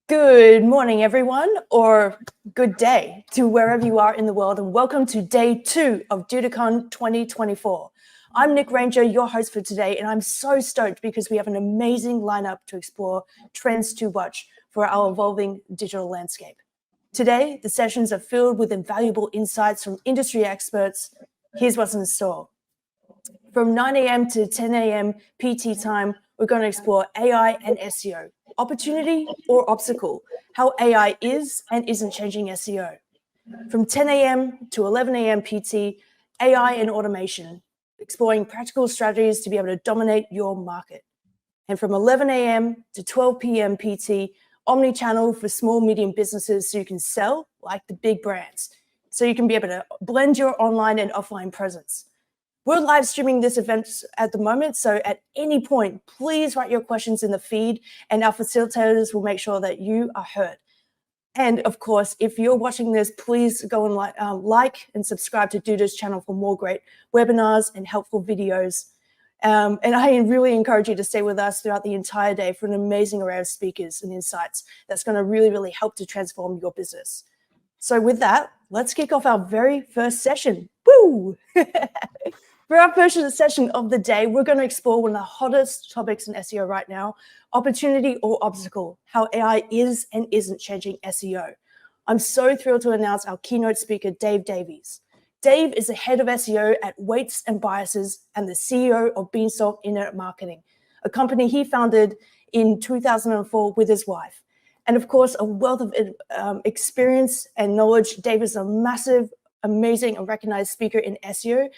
Good morning, everyone, or good day to wherever you are in the world, and welcome to day 2 of Dudacon 2024. I'm Nick Ranger, your host for today, and I'm so stoked because we have an amazing lineup to explore trends to watch for our evolving digital landscape. Today, the sessions are filled with invaluable insights from industry experts. Here's what's in store. From 9 a.m. to 10 a.m. PT time, we're going to explore AI and SEO. Opportunity or obstacle, how AI is and isn't changing SEO. From 10 a.m. to 11 a.m. PT, AI and automation, exploring practical strategies to be able to dominate your market. And from 11 a.m. to 12 p.m. PT, omni-channel for small, medium businesses so you can sell like the big brands. So you can be able to blend your online and offline presence. We're live streaming this event at the moment, so at any point, please write your questions in the feed and our facilitators will make sure that you are heard. And of course, if you're watching this, please go and like and subscribe to Duda's channel for more great webinars and helpful videos. And I really encourage you to stay with us throughout the entire day for an amazing array of speakers and insights that's going to really help to transform your business. So with that, let's kick off our very first session. Woo! For our first session of the day, we're going to explore one of the hottest topics in SEO right now, opportunity or obstacle, how AI is and isn't changing SEO. I'm so thrilled to announce our keynote speaker, Dave Davies. Dave is the head of SEO at Weights and Biases and the CEO of Beanstalk Internet Marketing, a company he founded in 2004 with his wife. And of course, a wealth of experience and knowledge. Dave is a massive, amazing, and recognized speaker in SEO,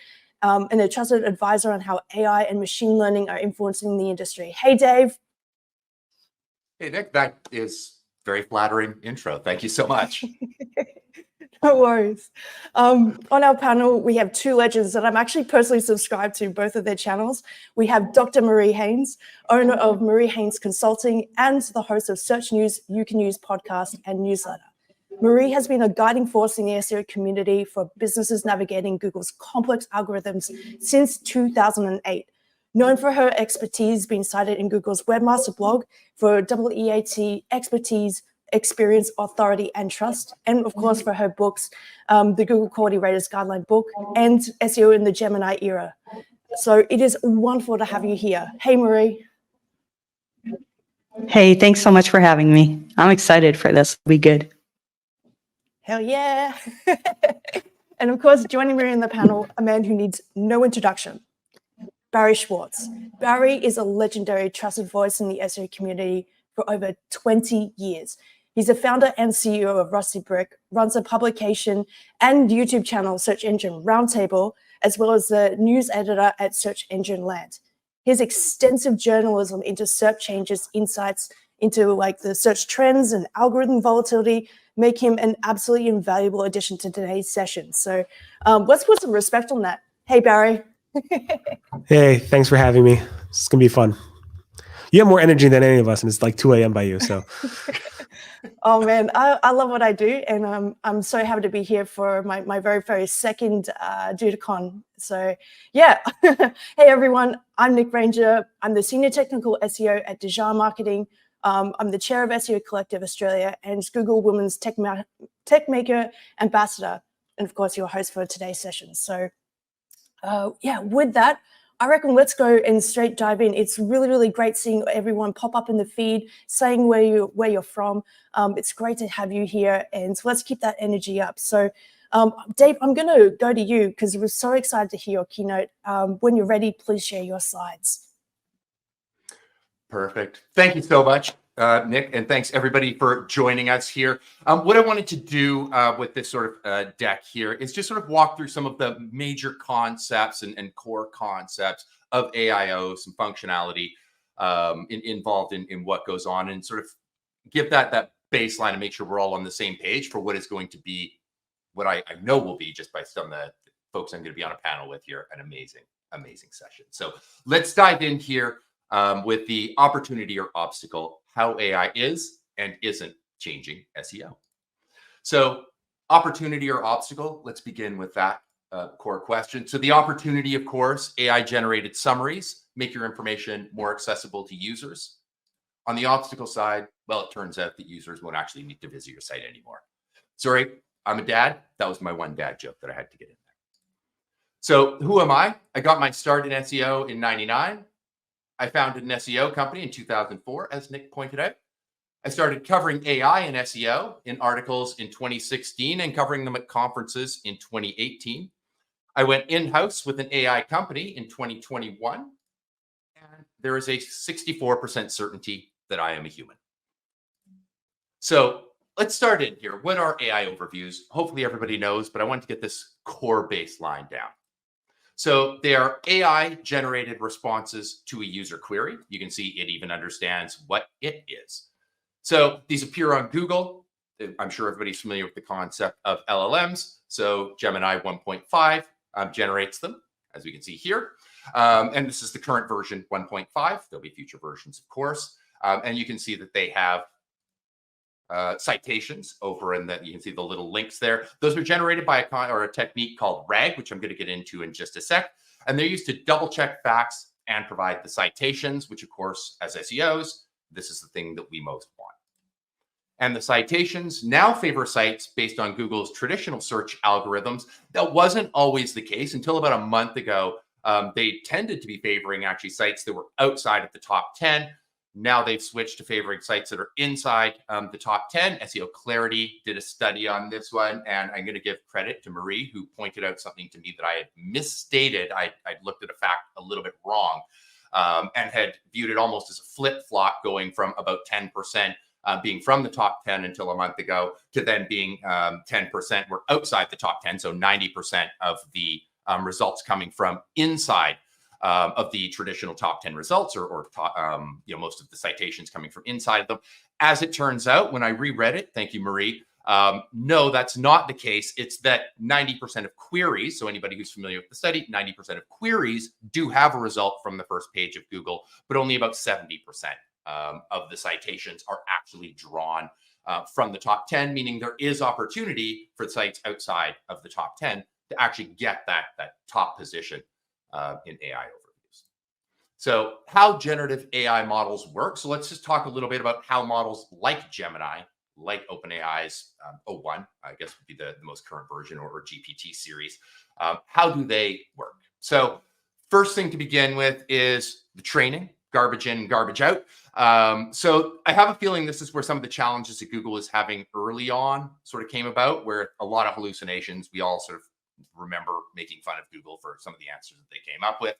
and a trusted advisor on how AI and machine learning are influencing the industry. Hey, Dave. Hey, Nick, that is very flattering intro. Thank you so much. No worries. On our panel, we have two legends that I'm actually personally subscribed to both of their channels. We have Dr. Marie Haynes, owner of Marie Haynes Consulting and the host of Search News You Can Use podcast and newsletter. Marie has been a guiding force in the SEO community for businesses navigating Google's complex algorithms since 2008. Known for her expertise being cited in Google's Webmaster blog for EAT expertise, experience, authority, and trust, and of course for her books, the Google Quality Raters Guideline book and SEO in the Gemini era. So it is wonderful to have you here. Hey, Marie. Hey, thanks so much for having me. I'm excited for this. It'll be good. Hell yeah. And of course, joining me in the panel, a man who needs no introduction, Barry Schwartz. Barry is a legendary trusted voice in the SEO community for over 20 years. He's the founder and CEO of Rusty Brick, runs a publication and YouTube channel, Search Engine Roundtable, as well as the news editor at Search Engine Land. His extensive journalism into search changes, insights into like the search trends and algorithm volatility make him an absolutely invaluable addition to today's session. So let's put some respect on that. Hey, Barry. Hey, thanks for having me. It's going to be fun. You have more energy than any of us, and it's like 2 a.m. by you, so. Oh, man, I love what I do, and I'm so happy to be here for my very second Dudacon. So, yeah. Hey, everyone. I'm Nick Ranger. I'm the Senior Technical SEO at Dudacon Marketing. I'm the chair of SEO Collective Australia and Google Women's Tech Maker Ambassador, and of course, your host for today's session. So, yeah, with that, I reckon let's go and straight dive in. It's really great seeing everyone pop up in the feed, saying where you're from. It's great to have you here, and so let's keep that energy up. So, Dave, I'm going to go to you because we're so excited to hear your keynote. When you're ready, please share your slides. Perfect. Thank you so much, Nick, and thanks everybody for joining us here. What I wanted to do with this sort of deck here is just sort of walk through some of the major concepts and core concepts of AIO, some functionality involved in what goes on, and sort of give that baseline and make sure we're all on the same page for what is going to be, what I know will be, just by some of the folks I'm going to be on a panel with here, an amazing session. So let's dive in here. With the opportunity or obstacle, how AI is and isn't changing SEO. So opportunity or obstacle, let's begin with that core question. So the opportunity, of course, AI generated summaries, make your information more accessible to users. On the obstacle side, well, it turns out that users won't actually need to visit your site anymore. Sorry, I'm a dad. That was my one dad joke that I had to get in there. So who am I? I got my start in SEO in 99. I founded an SEO company in 2004, as Nick pointed out. I started covering AI and SEO in articles in 2016 and covering them at conferences in 2018. I went in-house with an AI company in 2021. And there is a 64% certainty that I am a human. So let's start in here. What are AI overviews? Hopefully everybody knows, but I want to get this core baseline down. So they are AI-generated responses to a user query. You can see it even understands what it is. So these appear on Google. I'm sure everybody's familiar with the concept of LLMs. So Gemini 1.5 generates them, as we can see here. And this is the current version 1.5. There'll be future versions, of course. And you can see that they have citations over in that. You can see the little links there. Those are generated by a technique called RAG, which I'm going to get into in just a sec. And they're used to double check facts and provide the citations, which of course, as SEOs, this is the thing that we most want. And the citations now favor sites based on Google's traditional search algorithms. That wasn't always the case until about a month ago. They tended to be favoring actually sites that were outside of the top 10. Now they've switched to favoring sites that are inside the top 10. SEO Clarity did a study on this one, and I'm going to give credit to Marie, who pointed out something to me that I had misstated. I'd looked at a fact a little bit wrong and had viewed it almost as a flip-flop, going from about 10% being from the top 10 until a month ago to then being 10% were outside the top 10. So 90% of the results coming from inside of the traditional top 10 results, or most of the citations coming from inside of them. As it turns out, when I reread it, thank you, Marie, no, that's not the case. It's that 90% of queries, so anybody who's familiar with the study, 90% of queries do have a result from the first page of Google, but only about 70% of the citations are actually drawn from the top 10, meaning there is opportunity for sites outside of the top 10 to actually get that top position in AI overviews. So how generative AI models work. So let's just talk a little bit about how models like Gemini, like OpenAI's O1, I guess would be the most current version, or GPT series. How do they work? So first thing to begin with is the training, garbage in, garbage out. So I have a feeling this is where some of the challenges that Google is having early on sort of came about, where a lot of hallucinations. We all sort of remember making fun of Google for some of the answers that they came up with.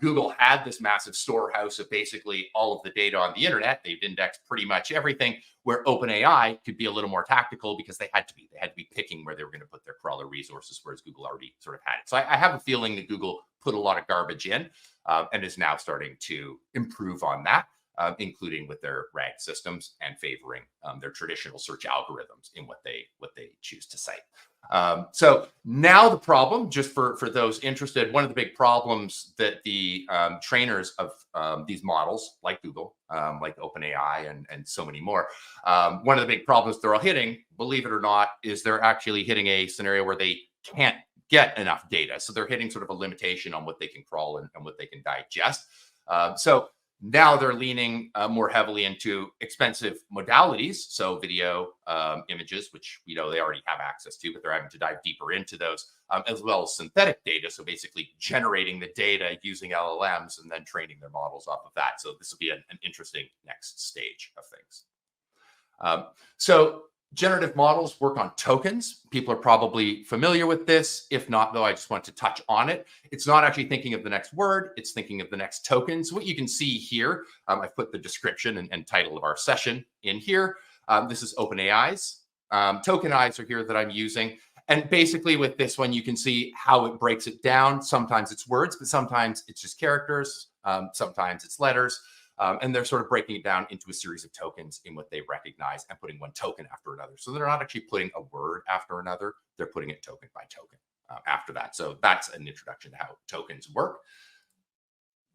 Google had this massive storehouse of basically all of the data on the internet. They've indexed pretty much everything, where OpenAI could be a little more tactical because they had to be picking where they were going to put their crawler resources, whereas Google already sort of had it. So I have a feeling that Google put a lot of garbage in and is now starting to improve on that, including with their RAG systems and favoring their traditional search algorithms in what they choose to cite. So now the problem, just for those interested, one of the big problems that the trainers of these models, like Google, like OpenAI, and so many more, one of the big problems they're all hitting, believe it or not, is they're actually hitting a scenario where they can't get enough data. So they're hitting sort of a limitation on what they can crawl and what they can digest. So now they're leaning more heavily into expensive modalities. So video, images, which we know they already have access to, but they're having to dive deeper into those, as well as synthetic data. So basically generating the data using LLMs and then training their models off of that. So this will be an interesting next stage of things. So generative models work on tokens. People are probably familiar with this. If not, though, I just want to touch on it. It's not actually thinking of the next word. It's thinking of the next token. So what you can see here, I've put the description and title of our session in here. This is OpenAI's. Tokenize are here that I'm using. And basically with this one, you can see how it breaks it down. Sometimes it's words, but sometimes it's just characters. Sometimes it's letters. And they're sort of breaking it down into a series of tokens in what they recognize and putting one token after another. So they're not actually putting a word after another. They're putting it token by token after that. So that's an introduction to how tokens work.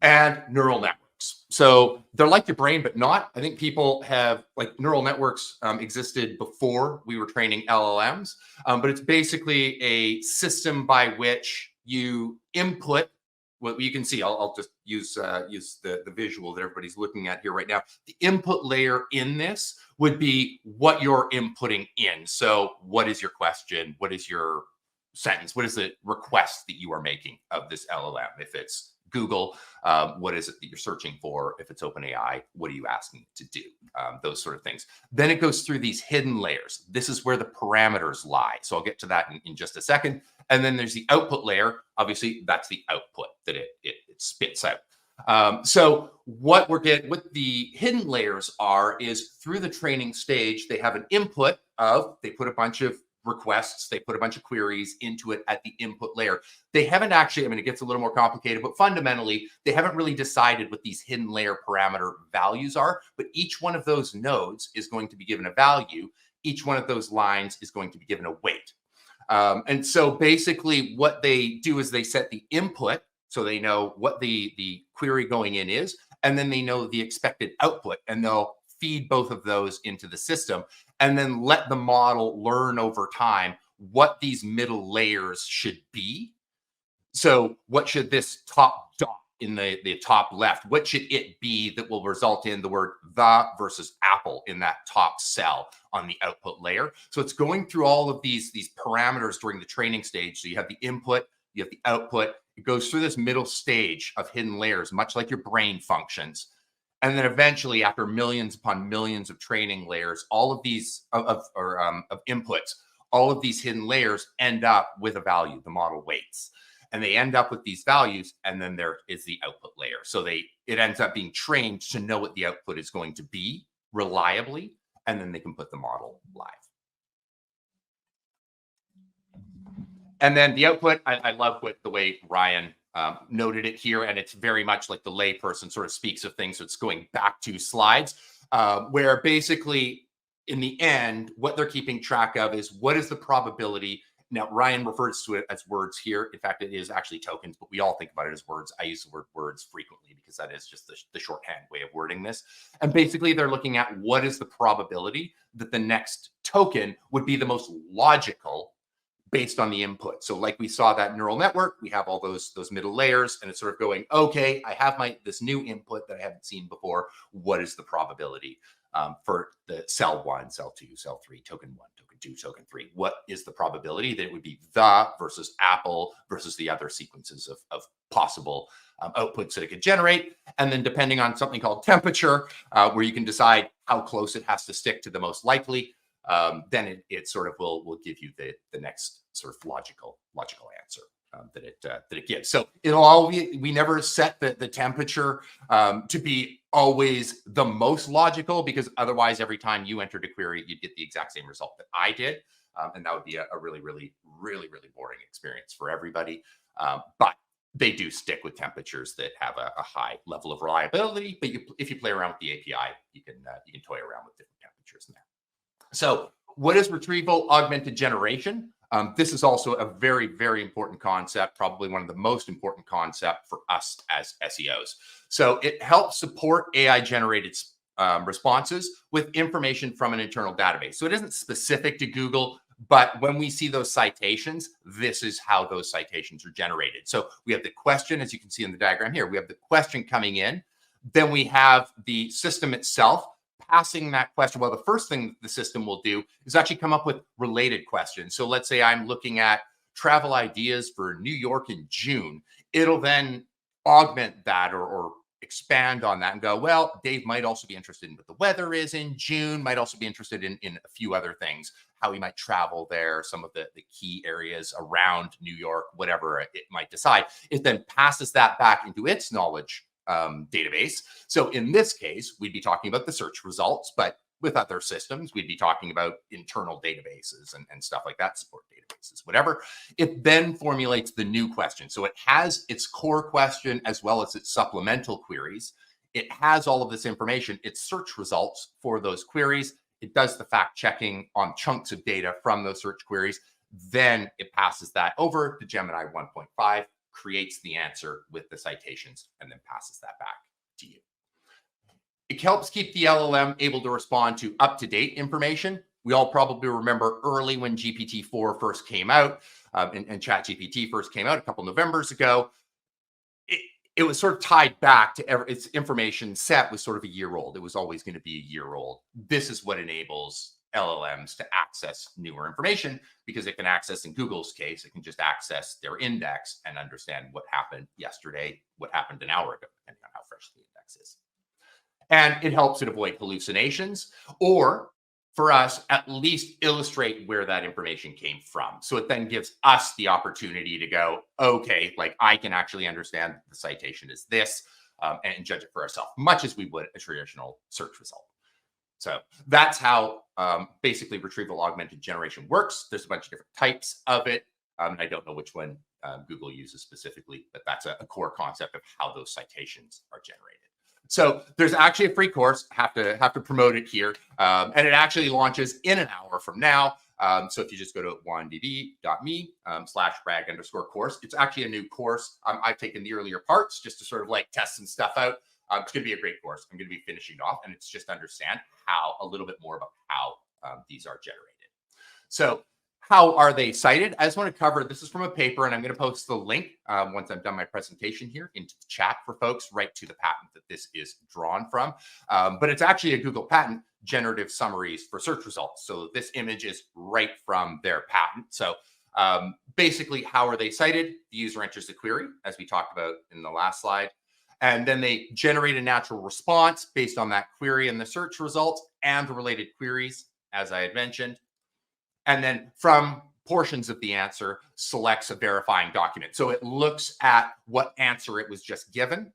And neural networks. So they're like your brain, but not. I think people have, like, neural networks existed before we were training LLMs, but it's basically a system by which you input what you can see, I'll just use the visual that everybody's looking at here right now. The input layer in this would be what you're inputting in. So what is your question? What is your sentence? What is the request that you are making of this LLM? If it's Google, what is it that you're searching for? If it's OpenAI, what are you asking it to do? Those sort of things. Then it goes through these hidden layers. This is where the parameters lie. So I'll get to that in just a second. And then there's the output layer. Obviously, that's the output that it spits out. So what the hidden layers are is through the training stage, they have an input of, they put a bunch of requests, they put a bunch of queries into it at the input layer. They haven't actually, I mean, it gets a little more complicated, but fundamentally, they haven't really decided what these hidden layer parameter values are, but each one of those nodes is going to be given a value. Each one of those lines is going to be given a weight. And so basically what they do is they set the input, so they know what the query going in is, and then they know the expected output, and they'll feed both of those into the system, and then let the model learn over time what these middle layers should be. So what should this top dot in the top left, what should it be that will result in the word the versus apple in that top cell on the output layer? So it's going through all of these parameters during the training stage. So you have the input, you have the output. It goes through this middle stage of hidden layers, much like your brain functions. And then eventually, after millions upon millions of training layers, all of these of inputs, all of these hidden layers end up with a value, the model weights. And they end up with these values, and then there is the output layer. So it ends up being trained to know what the output is going to be reliably, and then they can put the model live. And then the output, I love the way Ryan noted it here, and it's very much like the layperson sort of speaks of things. So it's going back to slides where basically in the end, what they're keeping track of is what is the probability. Now, Ryan refers to it as words here. In fact, it is actually tokens, but we all think about it as words. I use the word words frequently because that is just the shorthand way of wording this. And basically, they're looking at what is the probability that the next token would be the most logical based on the input. So like we saw that neural network, we have all those middle layers, and it's sort of going, okay, I have this new input that I haven't seen before. What is the probability for the cell 1, cell 2, cell 3, token 1, token 2, token 3? What is the probability that it would be the versus apple versus the other sequences of possible outputs that it could generate? And then depending on something called temperature, where you can decide how close it has to stick to the most likely, then it sort of will give you the next sort of logical answer that it gives. So we never set the temperature to be always the most logical, because otherwise every time you entered a query, you'd get the exact same result that I did. And that would be a really boring experience for everybody. But they do stick with temperatures that have a high level of reliability. But if you play around with the API, you can toy around with different temperatures in there. So what is retrieval augmented generation? This is also a very, very important concept, probably one of the most important concepts for us as SEOs. So it helps support AI-generated responses with information from an internal database. So it isn't specific to Google, but when we see those citations, this is how those citations are generated. So we have the question, as you can see in the diagram here, we have the question coming in. Then we have the system itself passing that question. Well, the first thing the system will do is actually come up with related questions. So let's say I'm looking at travel ideas for New York in June. It'll then augment that or expand on that and go, well, Dave might also be interested in what the weather is in June, might also be interested in a few other things, how he might travel there, some of the key areas around New York, whatever it might decide. It then passes that back into its knowledge database. So in this case, we'd be talking about the search results, but with other systems, we'd be talking about internal databases and stuff like that, support databases, whatever. It then formulates the new question. So it has its core question as well as its supplemental queries. It has all of this information, its search results for those queries. It does the fact checking on chunks of data from those search queries. Then it passes that over to Gemini 1.5, creates the answer with the citations, and then passes that back to you. It helps keep the LLM able to respond to up-to-date information. We all probably remember early when GPT-4 first came out and ChatGPT first came out a couple Novembers ago. it was sort of tied back to its information set was sort of a year old. It was always going to be a year old. This is what enables LLMs to access newer information, because it can access, in Google's case, it can just access their index and understand what happened yesterday, what happened an hour ago, depending on how fresh the index is. And it helps it avoid hallucinations, or for us, at least illustrate where that information came from. So it then gives us the opportunity to go, okay, like I can actually understand the citation is this, and judge it for ourselves, much as we would a traditional search result. So that's how basically retrieval augmented generation works. There's a bunch of different types of it. I don't know which one Google uses specifically, but that's a core concept of how those citations are generated. So there's actually a free course. Have to promote it here, and it actually launches in an hour from now. So if you just go to juandb.me/brag_course, it's actually a new course. I've taken the earlier parts just to sort of like test some stuff out. It's going to be a great course. I'm going to be finishing it off, and it's just understand a little bit more about how these are generated. So how are they cited? I just want to cover, this is from a paper, and I'm going to post the link once I'm done my presentation here into the chat for folks, right to the patent that this is drawn from. But it's actually a Google patent, generative summaries for search results. So this image is right from their patent. So basically, how are they cited? The user enters the query, as we talked about in the last slide. And then they generate a natural response based on that query and the search results and the related queries, as I had mentioned. And then from portions of the answer, selects a verifying document. So it looks at what answer it was just given,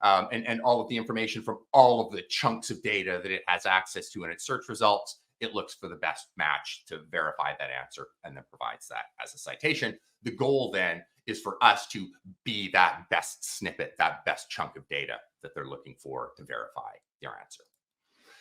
and all of the information from all of the chunks of data that it has access to in its search results. It looks for the best match to verify that answer and then provides that as a citation. The goal then is for us to be that best snippet, that best chunk of data that they're looking for to verify their answer.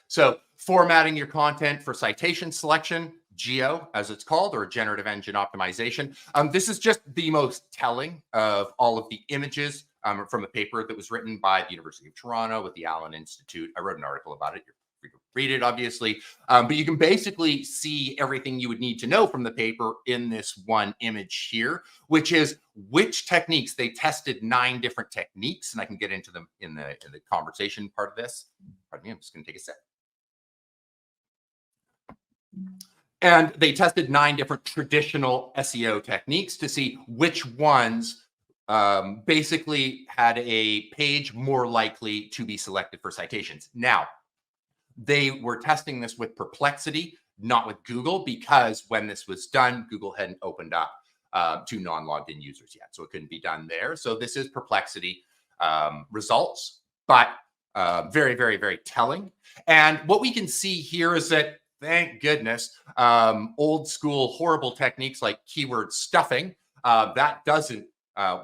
So formatting your content for citation selection, GEO, as it's called, or generative engine optimization. This is just the most telling of all of the images from a paper that was written by the University of Toronto with the Allen Institute. I wrote an article about it. You're free to read it, obviously. But you can basically see everything you would need to know from the paper in this one image here, which is which techniques. They tested 9 different techniques, and I can get into them in the conversation part of this. Pardon me, I'm just going to take a sip. And they tested 9 different traditional SEO techniques to see which ones basically had a page more likely to be selected for citations. Now, they were testing this with Perplexity, not with Google, because when this was done, Google hadn't opened up to non-logged in users yet. So it couldn't be done there. So this is Perplexity results, but very, very, very telling. And what we can see here is that, thank goodness, old school horrible techniques like keyword stuffing, that doesn't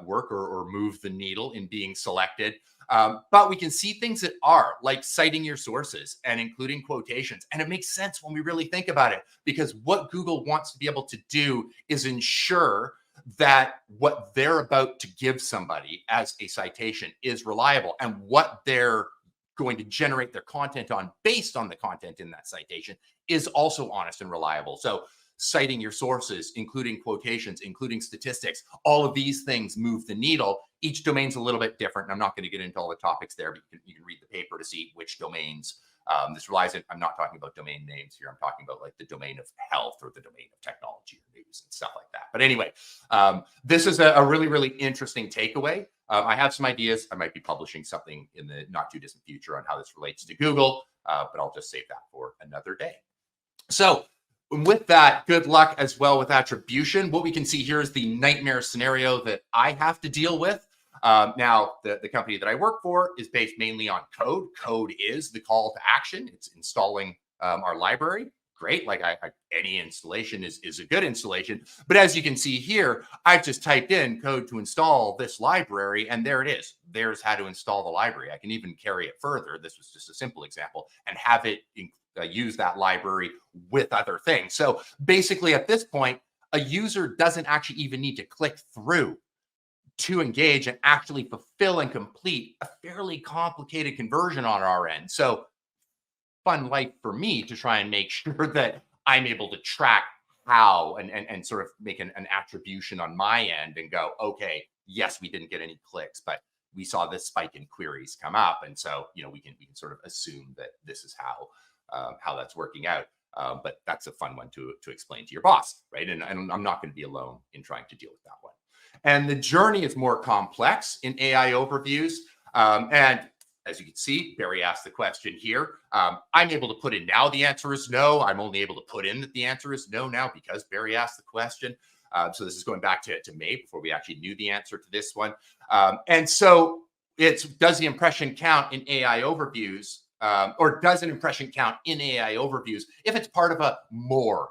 work or move the needle in being selected. But we can see things that are, like citing your sources and including quotations. And it makes sense when we really think about it, because what Google wants to be able to do is ensure that what they're about to give somebody as a citation is reliable, and what they're going to generate their content on based on the content in that citation is also honest and reliable. So citing your sources, including quotations, including statistics, all of these things move the needle. Each domain's a little bit different, and I'm not going to get into all the topics there, but you can read the paper to see which domains this relies on. I'm not talking about domain names here. I'm talking about like the domain of health or the domain of technology or news and stuff like that. But anyway, this is a really, really interesting takeaway. I have some ideas. I might be publishing something in the not too distant future on how this relates to Google, but I'll just save that for another day. So with that, good luck as well with attribution. What we can see here is the nightmare scenario that I have to deal with. Now, the company that I work for is based mainly on code. Code is the call to action. It's installing our library. Great, like any installation is a good installation. But as you can see here, I've just typed in code to install this library, and there it is. There's how to install the library. I can even carry it further. This was just a simple example, and have it use that library with other things. So basically at this point, a user doesn't actually even need to click through to engage and actually fulfill and complete a fairly complicated conversion on our end. So fun life for me to try and make sure that I'm able to track how and sort of make an attribution on my end and go, okay, yes, we didn't get any clicks, but we saw this spike in queries come up. And so, we can sort of assume that this is how that's working out. But that's a fun one to explain to your boss, right? And I'm not going to be alone in trying to deal with that one. And the journey is more complex in AI overviews. And as you can see, Barry asked the question here. I'm able to put in now the answer is no. I'm only able to put in that the answer is no now because Barry asked the question. So this is going back to May before we actually knew the answer to this one. And so does the impression count in AI overviews? Or does an impression count in AI overviews if it's part of a more,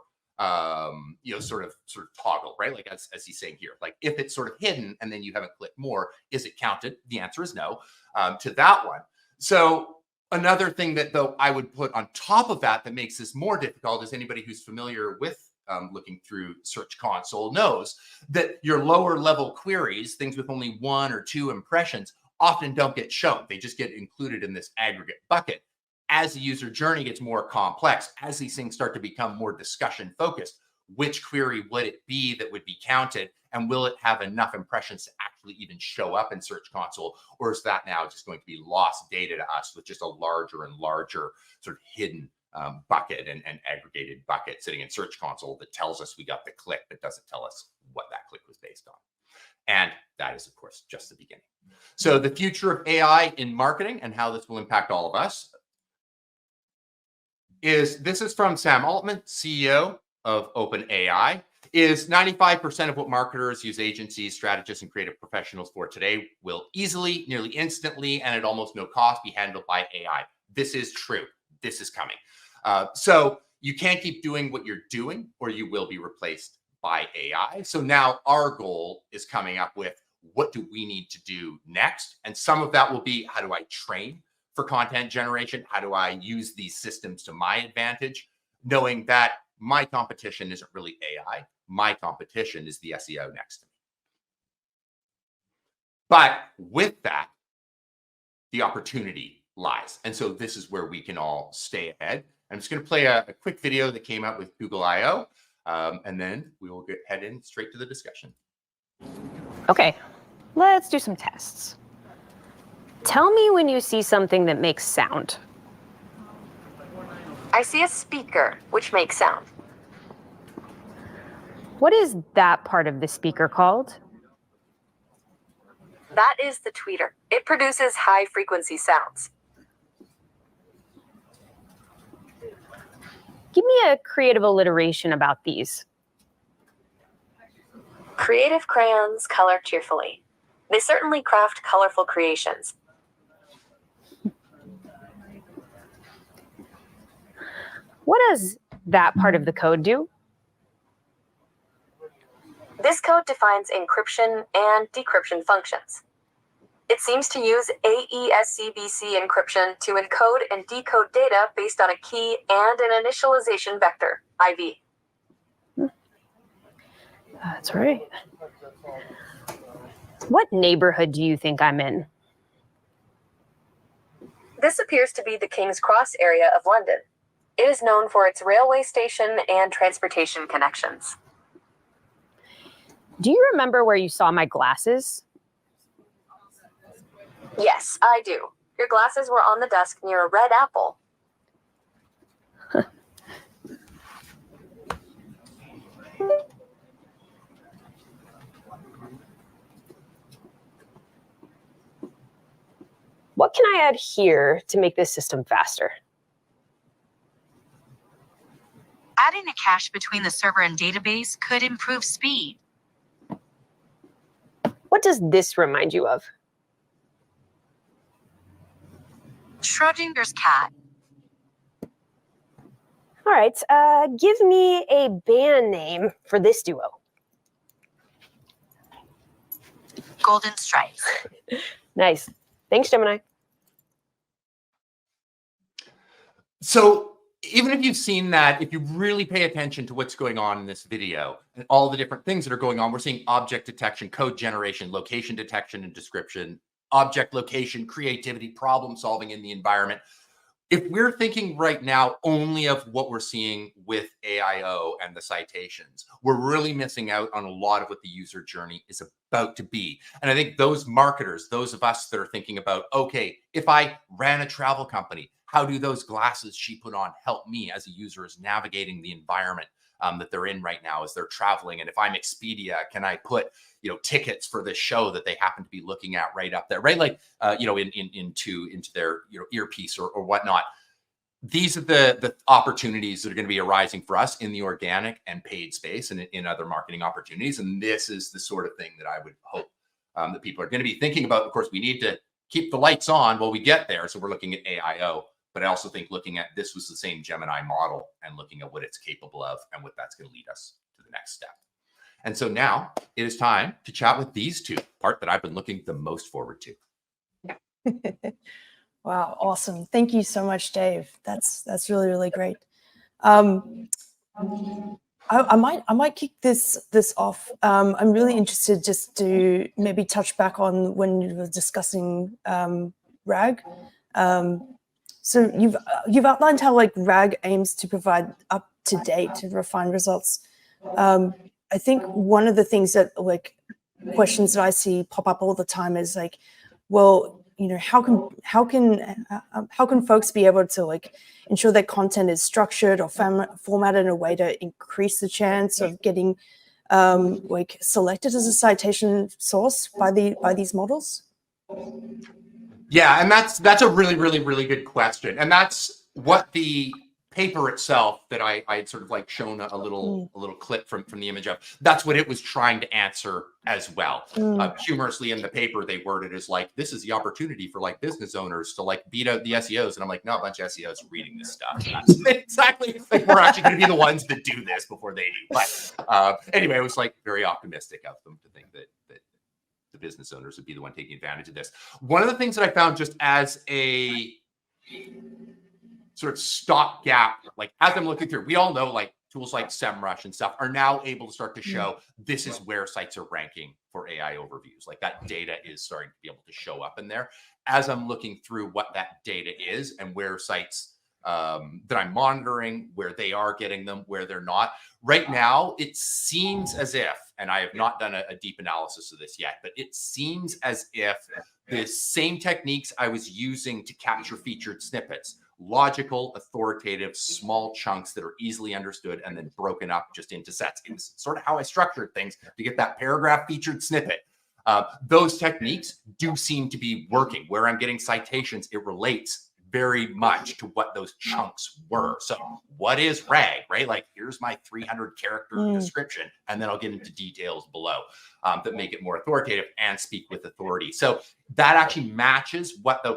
sort of toggle, right? Like as he's saying here, like if it's sort of hidden and then you haven't clicked more, is it counted? The answer is no to that one. So another thing that though I would put on top of that makes this more difficult is anybody who's familiar with looking through Search Console knows that your lower level queries, things with only 1 or 2 impressions, often don't get shown. They just get included in this aggregate bucket. As the user journey gets more complex, as these things start to become more discussion focused, which query would it be that would be counted? And will it have enough impressions to actually even show up in Search Console? Or is that now just going to be lost data to us with just a larger and larger sort of hidden bucket and aggregated bucket sitting in Search Console that tells us we got the click, but doesn't tell us what that click was based on? And that is, of course, just the beginning. So the future of AI in marketing and how this will impact all of us this is from Sam Altman, CEO of OpenAI, is 95% of what marketers use agencies, strategists, and creative professionals for today will easily, nearly instantly, and at almost no cost be handled by AI. This is true. This is coming. So you can't keep doing what you're doing or you will be replaced by AI. So now our goal is coming up with what do we need to do next? And some of that will be how do I train for content generation? How do I use these systems to my advantage? Knowing that my competition isn't really AI. My competition is the SEO next to me. But with that, the opportunity lies. And so this is where we can all stay ahead. I'm just going to play a quick video that came out with Google I/O, and then we will head in straight to the discussion. Okay, let's do some tests. Tell me when you see something that makes sound. I see a speaker, which makes sound. What is that part of the speaker called? That is the tweeter. It produces high-frequency sounds. Give me a creative alliteration about these. Creative crayons color cheerfully. They certainly craft colorful creations. What does that part of the code do? This code defines encryption and decryption functions. It seems to use AES-CBC encryption to encode and decode data based on a key and an initialization vector, IV. That's right. What neighborhood do you think I'm in? This appears to be the King's Cross area of London. It is known for its railway station and transportation connections. Do you remember where you saw my glasses? Yes, I do. Your glasses were on the desk near a red apple. What can I add here to make this system faster? Adding a cache between the server and database could improve speed. What does this remind you of? Schrodinger's cat. All right, give me a band name for this duo. Golden Stripes. Nice. Thanks, Gemini. So even if you've seen that, if you really pay attention to what's going on in this video and all the different things that are going on, we're seeing object detection, code generation, location detection and description, object location, creativity, problem solving in the environment. if we're thinking right now only of what we're seeing with AIO and the citations, we're really missing out on a lot of what the user journey is about to be. And I think those marketers, those of us that are thinking about, okay, if I ran a travel company, how do those glasses she put on help me as a user as navigating the environment that they're in right now as they're traveling? And if I'm Expedia, can I put, tickets for this show that they happen to be looking at right up there, right? Like, into their, earpiece or whatnot. These are the opportunities that are going to be arising for us in the organic and paid space and in other marketing opportunities. And this is the sort of thing that I would hope that people are going to be thinking about. Of course, we need to keep the lights on while we get there. So we're looking at AIO, but I also think looking at this was the same Gemini model and looking at what it's capable of and what that's going to lead us to the next step. And so now it is time to chat with these two, part that I've been looking the most forward to. Wow, awesome. Thank you so much, Dave. That's really, really great. I might kick this off. I'm really interested just to maybe touch back on when you were discussing RAG. So you've outlined how like RAG aims to provide up-to-date and refined results. I think one of the things that like questions that I see pop up all the time is like, well, how can folks be able to like ensure their content is structured or formatted in a way to increase the chance of getting like selected as a citation source by these models? Yeah, and that's a really, really, really good question. And that's what the paper itself that I had sort of like shown a little clip from the image of, that's what it was trying to answer as well. Humorously in the paper, they worded as like, this is the opportunity for like business owners to like beat out the SEOs. And I'm like, no, a bunch of SEOs are reading this stuff. That's exactly like we're actually going to be the ones that do this before they do. But anyway, it was like very optimistic of them to think that the business owners would be the one taking advantage of this. One of the things that I found just as a sort of stopgap, like as I'm looking through, we all know like tools like SEMrush and stuff are now able to start to show this is where sites are ranking for AI overviews. Like that data is starting to be able to show up in there. As I'm looking through what that data is and where sites that I'm monitoring, where they are getting them, where they're not. Right now, it seems as if, and I have not done a deep analysis of this yet, but it seems as if the same techniques I was using to capture featured snippets, logical, authoritative, small chunks that are easily understood and then broken up just into sets. It was sort of how I structured things to get that paragraph featured snippet. Those techniques do seem to be working. Where I'm getting citations, it relates very much to what those chunks were. So what is RAG, right? Like here's my 300 character description, and then I'll get into details below that make it more authoritative and speak with authority. So that actually matches what the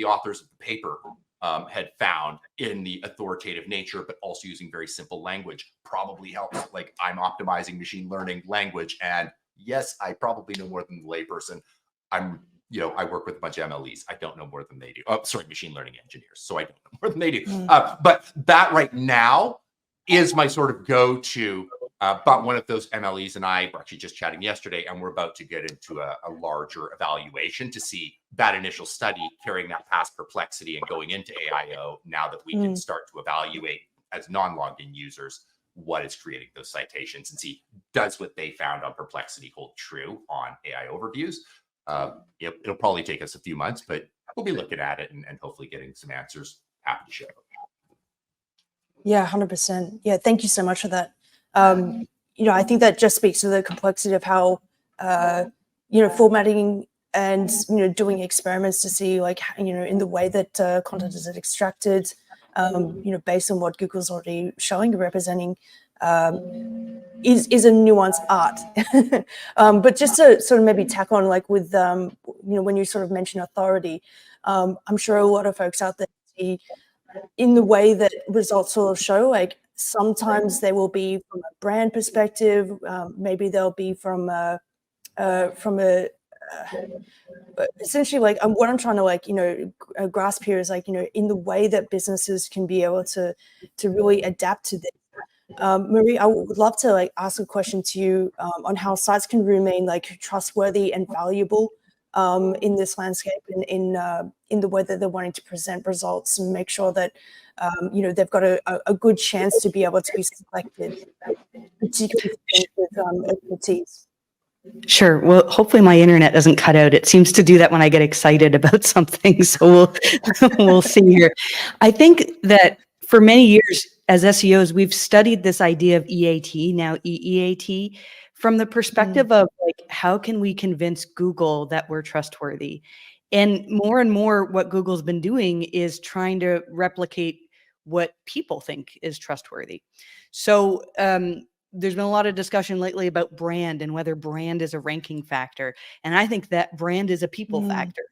authors of the paper had found in the authoritative nature, but also using very simple language probably helps. Like I'm optimizing machine learning language, and yes, I probably know more than the layperson. I work with a bunch of MLEs. I don't know more than they do. Oh, sorry, machine learning engineers. So I don't know more than they do. But that right now is my sort of go-to. But one of those MLEs and I were actually just chatting yesterday, and we're about to get into a larger evaluation to see that initial study carrying that past perplexity and going into AIO now that we can start to evaluate as non-logged in users what is creating those citations and see does what they found on perplexity hold true on AI overviews. It'll probably take us a few months, but we'll be looking at it and hopefully getting some answers. Happy to share. Yeah, 100%. Yeah, thank you so much for that. I think that just speaks to the complexity of how, formatting and, doing experiments to see like, in the way that content is extracted, based on what Google's already showing and representing, is a nuanced art. But just to sort of maybe tack on like with, when you sort of mention authority, I'm sure a lot of folks out there see in the way that results sort of show, like sometimes they will be from a brand perspective, maybe they'll be from a essentially like what I'm trying to like, grasp here is like, in the way that businesses can be able to really adapt to this. Marie, I would love to like ask a question to you on how sites can remain like trustworthy and valuable in this landscape, in the way that they're wanting to present results and make sure that they've got a good chance to be able to be selected, particularly for things with expertise. Sure. Well, hopefully my internet doesn't cut out. It seems to do that when I get excited about something. So we'll see here. I think that for many years as SEOs, we've studied this idea of EAT, now EEAT, from the perspective of like, how can we convince Google that we're trustworthy? And more, what Google's been doing is trying to replicate what people think is trustworthy. So there's been a lot of discussion lately about brand and whether brand is a ranking factor. And I think that brand is a people factor.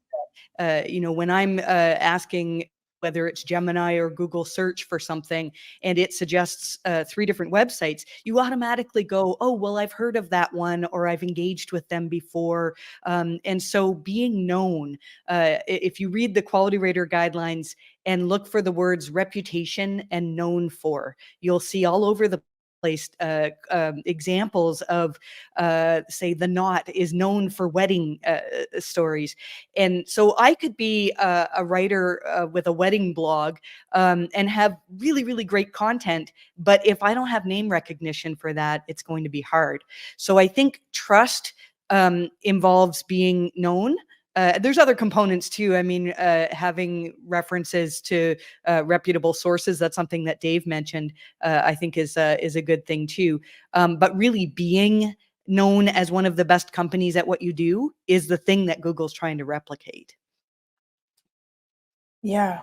When I'm asking whether it's Gemini or Google search for something and it suggests 3 different websites, you automatically go, oh, well, I've heard of that one or I've engaged with them before. And so being known, if you read the quality rater guidelines and look for the words reputation and known for, you'll see all over the place examples of, say, The Knot is known for wedding stories. And so I could be a writer with a wedding blog and have really, really great content. But if I don't have name recognition for that, it's going to be hard. So I think trust involves being known. There's other components too. I mean, having references to reputable sources, that's something that Dave mentioned, I think is a good thing too. But really being known as one of the best companies at what you do is the thing that Google's trying to replicate. Yeah.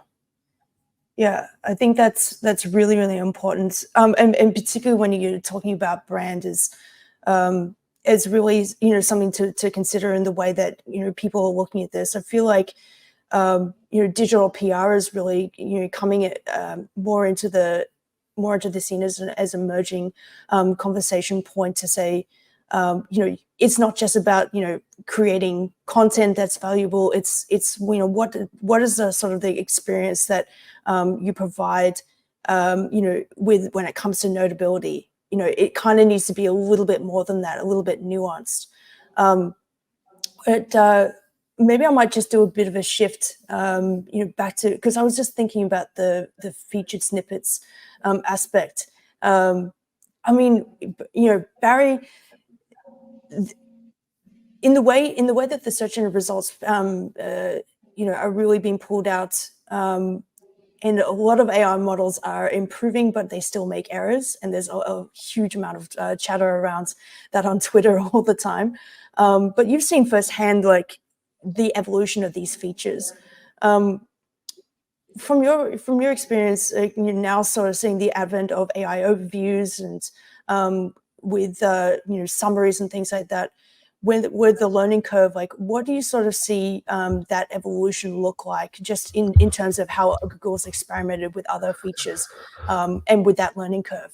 Yeah, I think that's really, really important. And particularly when you're talking about brand is really, something to consider in the way that, people are looking at this. I feel like, digital PR is really, coming at, more into the scene as emerging conversation point to say, it's not just about, creating content that's valuable. It's what is the sort of the experience that you provide, with when it comes to notability. It kind of needs to be a little bit more than that, a little bit nuanced. But maybe I might just do a bit of a shift, back to, because I was just thinking about the featured snippets aspect. I mean, Barry, in the way that the search engine results, are really being pulled out. And a lot of AI models are improving, but they still make errors. And there's a huge amount of chatter around that on Twitter all the time. But you've seen firsthand, like, the evolution of these features. From your experience, you're now sort of seeing the advent of AI overviews and with summaries and things like that. With the learning curve, like, what do you sort of see that evolution look like, just in terms of how Google's experimented with other features and with that learning curve?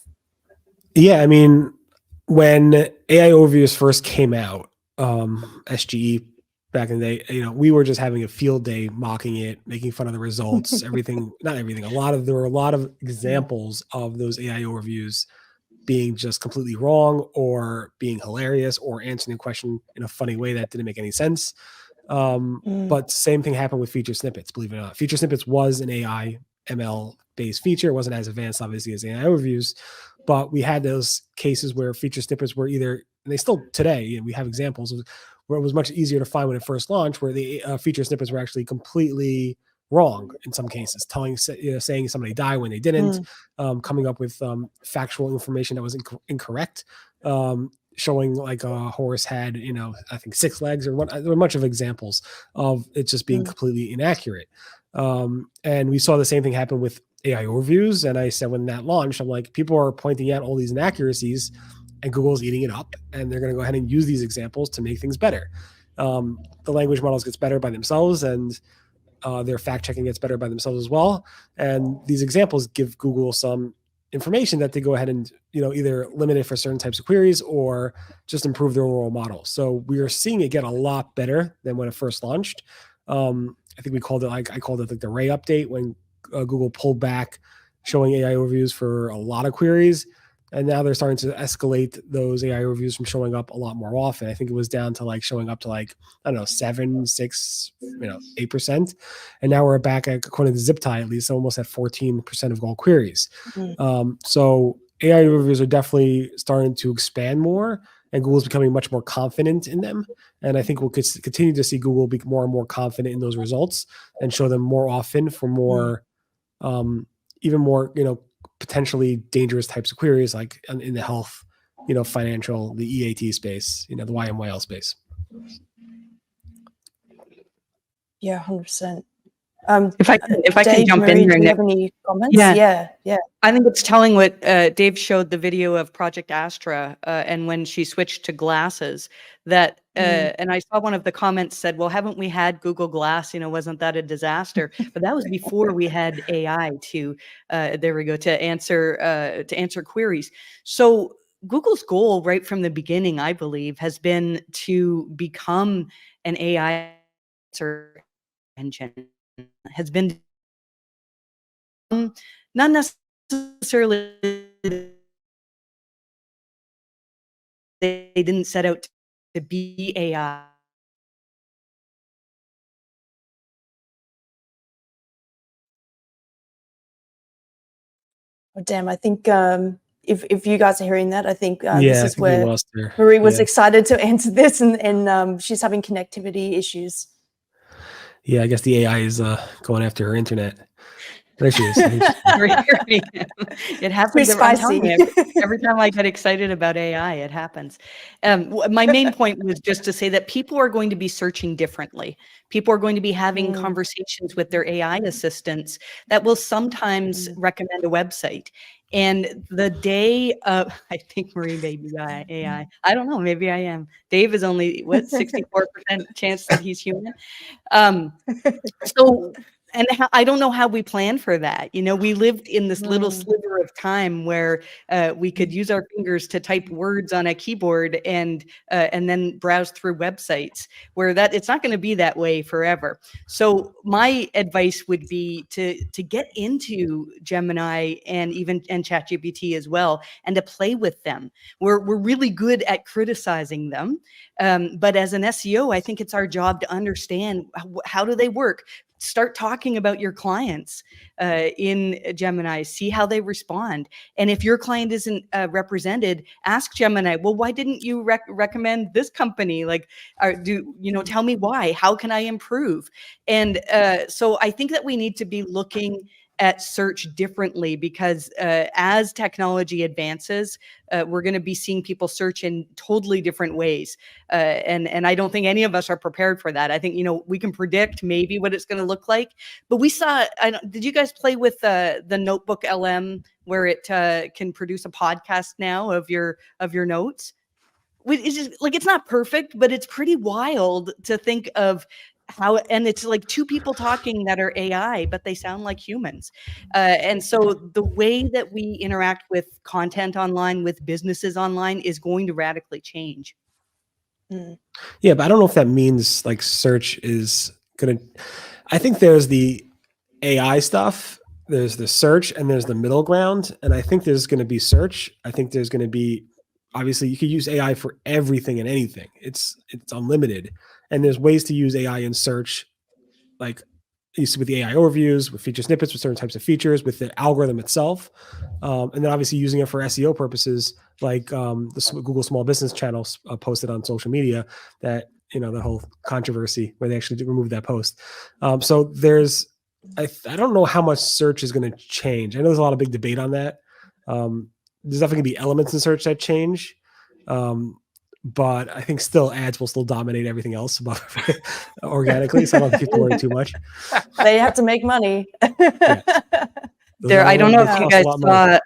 Yeah, I mean, when AI overviews first came out, SGE back in the day, we were just having a field day mocking it, making fun of the results, everything, not everything, there were a lot of examples of those AI overviews being just completely wrong or being hilarious or answering a question in a funny way that didn't make any sense. But same thing happened with feature snippets, believe it or not. Feature snippets was an AI ML based feature. It wasn't as advanced, obviously, as AI overviews, but we had those cases where feature snippets were either, and they still today, we have examples of where it was much easier to find when it first launched, where the feature snippets were actually completely wrong in some cases, saying somebody died when they didn't, coming up with factual information that was incorrect, showing like a horse had, I think 6 legs or what. There were a bunch of examples of it just being completely inaccurate. And we saw the same thing happen with AI overviews. And I said, when that launched, I'm like, people are pointing out all these inaccuracies and Google's eating it up, and they're going to go ahead and use these examples to make things better. The language models gets better by themselves, and their fact checking gets better by themselves as well. And these examples give Google some information that they go ahead and, either limit it for certain types of queries or just improve their overall model. So we are seeing it get a lot better than when it first launched. I think I called it like the Ray update when Google pulled back showing AI overviews for a lot of queries. And now they're starting to escalate those AI reviews from showing up a lot more often. I think it was down to like showing up to like, I don't know, 7, 6, 8%. And now we're back at, according to ZipTie, at least almost at 14% of all queries. So AI reviews are definitely starting to expand more, and Google's becoming much more confident in them. And I think we'll continue to see Google be more and more confident in those results and show them more often for more, even more, potentially dangerous types of queries, like in the health, financial, the EAT space, the YMYL space. Yeah, 100%. If I can Dave, jump Marie, in there, do you Nick. have any comments? Yeah. I think it's telling what Dave showed the video of Project Astra, and when she switched to glasses, that and I saw one of the comments said, "Well, haven't we had Google Glass? Wasn't that a disaster?" But that was before we had AI to there we go, to answer queries. So Google's goal right from the beginning, I believe, has been to become an AI answer engine. Has been not necessarily they didn't set out to be AI. Oh, damn, I think if you guys are hearing that, I think this Yeah, I is think we where lost her. Marie was Yeah. excited to answer this, and she's having connectivity issues. Yeah, I guess the AI is going after her internet. There she is. I think It happens. Too I'm telling spicy. you, every time I get excited about AI, it happens. My main point was just to say that people are going to be searching differently. People are going to be having conversations with their AI assistants that will sometimes recommend a website. And the day of, I think Marie may be AI. I don't know. Maybe I am. Dave is only 64% chance that he's human. So, and I don't know how we plan for that. We lived in this little sliver of time where we could use our fingers to type words on a keyboard and then browse through websites. Where that it's not going to be that way forever. So my advice would be to get into Gemini and ChatGPT as well, and to play with them. We're really good at criticizing them, but as an SEO, I think it's our job to understand how do they work. Start talking about your clients in Gemini, see how they respond. And if your client isn't represented, ask Gemini, well, why didn't you recommend this company? Like, tell me why, how can I improve? And so I think that we need to be looking at search differently, because as technology advances, we're going to be seeing people search in totally different ways. And I don't think any of us are prepared for that. I think, we can predict maybe what it's going to look like, but we saw, did you guys play with the Notebook LM, where it can produce a podcast now of your notes? It's just like, it's not perfect, but it's pretty wild to think of how, and it's like two people talking that are AI, but they sound like humans. And so the way that we interact with content online, with businesses online, is going to radically change. Yeah, but I don't know if that means like search is gonna. I think there's the AI stuff, there's the search, and there's the middle ground. And I think there's going to be search. I think there's going to be, obviously, you could use AI for everything and anything. It's unlimited, and there's ways to use AI in search, like with the AI overviews, with feature snippets, with certain types of features, with the algorithm itself, and then obviously using it for SEO purposes, like the Google Small Business channel posted on social media that, the whole controversy where they actually removed that post. So there's, I don't know how much search is going to change. I know there's a lot of big debate on that. There's definitely going to be elements in search that change. But I think still ads will still dominate everything else organically. So I don't think you have to worry too much. They have to make money. Yeah. I don't know if you guys saw, money.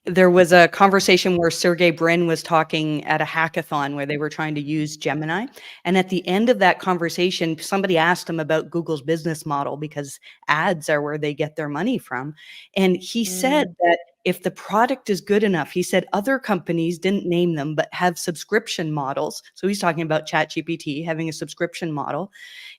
There was a conversation where Sergey Brin was talking at a hackathon where they were trying to use Gemini. And at the end of that conversation, somebody asked him about Google's business model, because ads are where they get their money from. And he said that if the product is good enough, he said other companies, didn't name them, but have subscription models. So he's talking about ChatGPT having a subscription model.